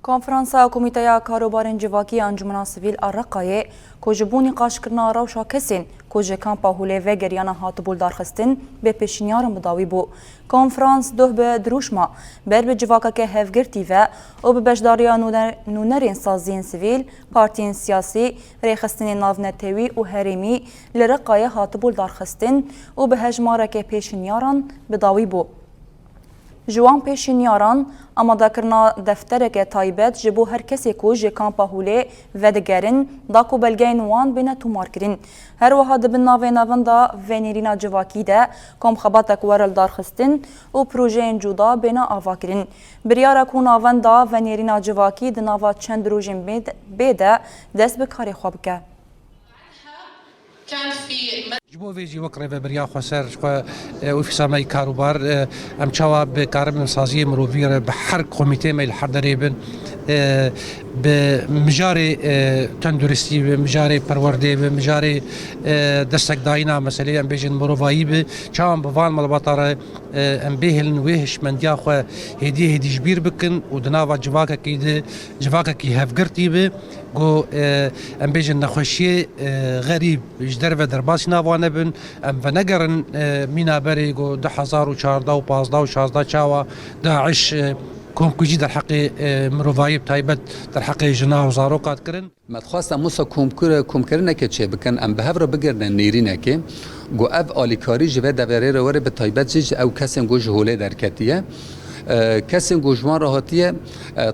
کنفرانسا کمیته کاروبار جواکی انجمن سیویل الرقایه کوجبونی قاشکرنا روشا کسین کوج کامپا هوله و گریانا هات بولدار خستن به پیشنیار مداوی بو کنفرانس دوه به دروشما بر به جواکا که هفگرتی و به بشداریا نونرین سازین سیویل پارتین سیاسی ریخستن ناونتوی و هریمی لرقایه هات بولدار خستن و به هجماره که پیشنیاران بداوی بو جوان پیشنیاران آماده کرنا دفتر که تایبت جبو هر کسی کو جه کامپا هوله و دگرن داکو بلگین وان بین تومار کرن هر وحد بن ناوی نوان دا ونیرینا جواکی ده کم خباتک ورل دارخستن و پروژه جودا بین آوا کرن بریارا کو ناوان دا ونیرینا جواکی ده ناوا چند روژن بیده دست بکاری خواب که جبو ویجی وکره و بریا خسر وفي سامي كاروبار ام تشوا بكارب سازيه مروفير بحر كوميتي ميل حردريبن بمجاري تندرستي بمجاري پروردي بمجاري دستك داينا مسألة ام بيجن مروفاي ب تشام بفان ملبطره ام بيهلن ويهش من دياخو هدي جبير بكن ودناوا جواكا كيد جواكا كي هفقرتي ب جو ام بيجن نخوشي غريب جدر و درباس ناوانه بن ام فنگرن مینا بری جو 2014 و 15 و 16 چاوا داعش كومكوجي در حق مروفايب تايبت در حق جنا وزاروقات كرن ما تخواست موسا كومكرنا كتشي بكن ام بهفرا بگرن نيرينا كي جو اف اليكاري جبه دوري رو به تايبت جيج او كسن جو جهوله در كتيه كسن جو جوان راحتيه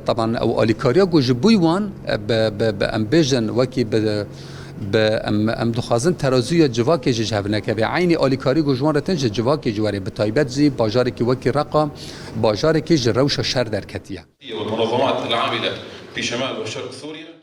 طبعا او اليكاريا جو جبويوان ام بيجن وكي ام دخوازن ترازوی جواکی جهونه که به عین آلیکاری گوجوان رتن جواکی جواری به تایبت زی باجاری که وکی رقم باجاری که جروش شر در کتیه والمنظمات العامله في شمال وشرق سوريا